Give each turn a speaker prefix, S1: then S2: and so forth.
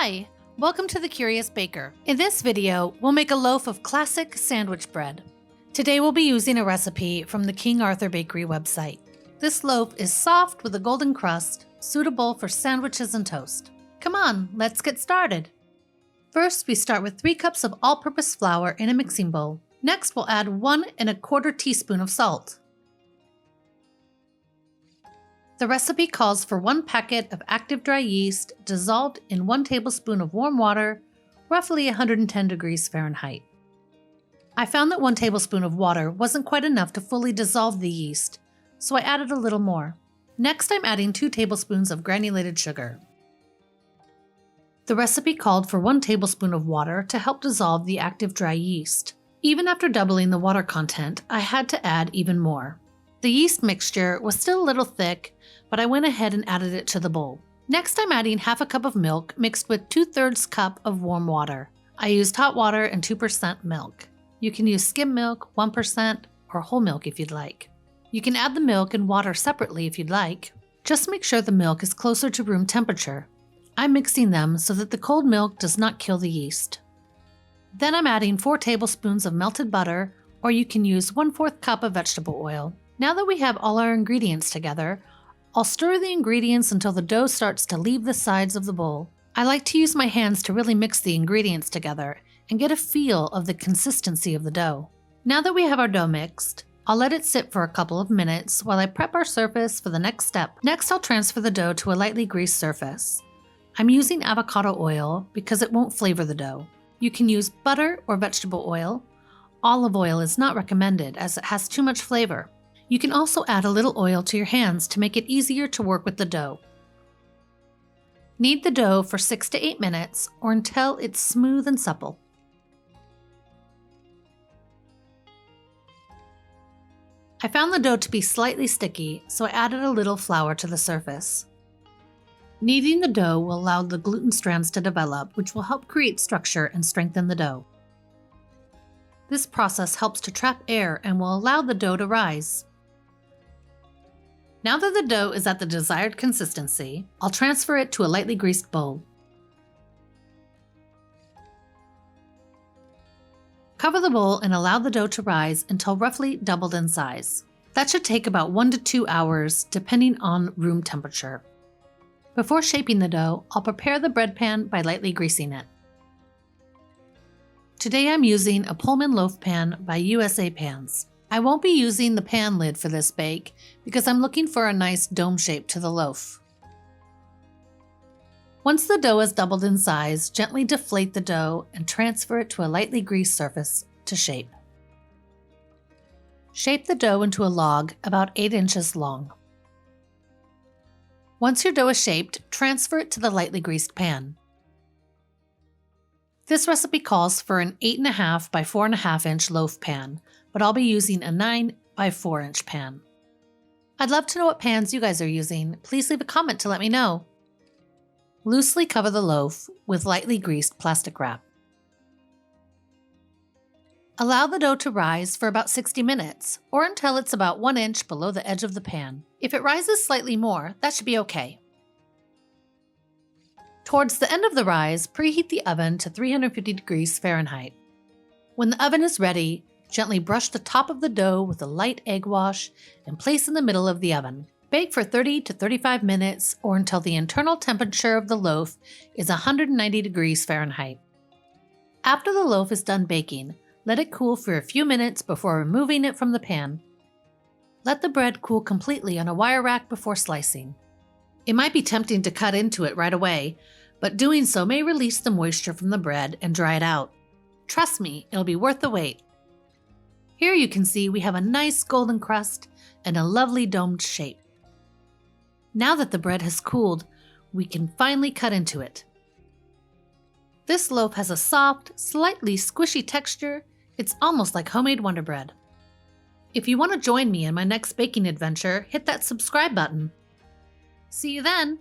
S1: Hi, welcome to The Curious Baker. In this video, we'll make a loaf of classic sandwich bread. Today we'll be using a recipe from the King Arthur Bakery website. This loaf is soft with a golden crust, suitable for sandwiches and toast. Come on, let's get started. First, we start with 3 cups of all-purpose flour in a mixing bowl. Next, we'll add 1 1/4 teaspoon of salt. The recipe calls for 1 packet of active dry yeast dissolved in 1 tablespoon of warm water, roughly 110 degrees Fahrenheit. I found that 1 tablespoon of water wasn't quite enough to fully dissolve the yeast, so I added a little more. Next, I'm adding 2 tablespoons of granulated sugar. The recipe called for 1 tablespoon of water to help dissolve the active dry yeast. Even after doubling the water content, I had to add even more. The yeast mixture was still a little thick, but I went ahead and added it to the bowl. Next, I'm adding half a cup of milk mixed with 2/3 cup of warm water. I used hot water and 2% milk. You can use skim milk, 1%, or whole milk if you'd like. You can add the milk and water separately if you'd like. Just make sure the milk is closer to room temperature. I'm mixing them so that the cold milk does not kill the yeast. Then I'm adding 4 tablespoons of melted butter, or you can use 1/4 cup of vegetable oil. Now that we have all our ingredients together, I'll stir the ingredients until the dough starts to leave the sides of the bowl. I like to use my hands to really mix the ingredients together and get a feel of the consistency of the dough. Now that we have our dough mixed, I'll let it sit for a couple of minutes while I prep our surface for the next step. Next, I'll transfer the dough to a lightly greased surface. I'm using avocado oil because it won't flavor the dough. You can use butter or vegetable oil. Olive oil is not recommended as it has too much flavor. You can also add a little oil to your hands to make it easier to work with the dough. Knead the dough for 6 to 8 minutes or until it's smooth and supple. I found the dough to be slightly sticky, so I added a little flour to the surface. Kneading the dough will allow the gluten strands to develop, which will help create structure and strengthen the dough. This process helps to trap air and will allow the dough to rise. Now that the dough is at the desired consistency, I'll transfer it to a lightly greased bowl. Cover the bowl and allow the dough to rise until roughly doubled in size. That should take about 1 to 2 hours, depending on room temperature. Before shaping the dough, I'll prepare the bread pan by lightly greasing it. Today I'm using a Pullman loaf pan by USA Pans. I won't be using the pan lid for this bake because I'm looking for a nice dome shape to the loaf. Once the dough has doubled in size, gently deflate the dough and transfer it to a lightly greased surface to shape. Shape the dough into a log about 8 inches long. Once your dough is shaped, transfer it to the lightly greased pan. This recipe calls for an 8.5 by 4.5 inch loaf pan, but I'll be using a 9 by 4 inch pan. I'd love to know what pans you guys are using. Please leave a comment to let me know. Loosely cover the loaf with lightly greased plastic wrap. Allow the dough to rise for about 60 minutes, or until it's about 1 inch below the edge of the pan. If it rises slightly more, that should be okay. Towards the end of the rise, preheat the oven to 350 degrees Fahrenheit. When the oven is ready, gently brush the top of the dough with a light egg wash and place in the middle of the oven. Bake for 30 to 35 minutes or until the internal temperature of the loaf is 190 degrees Fahrenheit. After the loaf is done baking, let it cool for a few minutes before removing it from the pan. Let the bread cool completely on a wire rack before slicing. It might be tempting to cut into it right away, but doing so may release the moisture from the bread and dry it out. Trust me, it'll be worth the wait. Here you can see we have a nice golden crust and a lovely domed shape. Now that the bread has cooled, we can finally cut into it. This loaf has a soft, slightly squishy texture. It's almost like homemade Wonder Bread. If you want to join me in my next baking adventure, hit that subscribe button. See you then!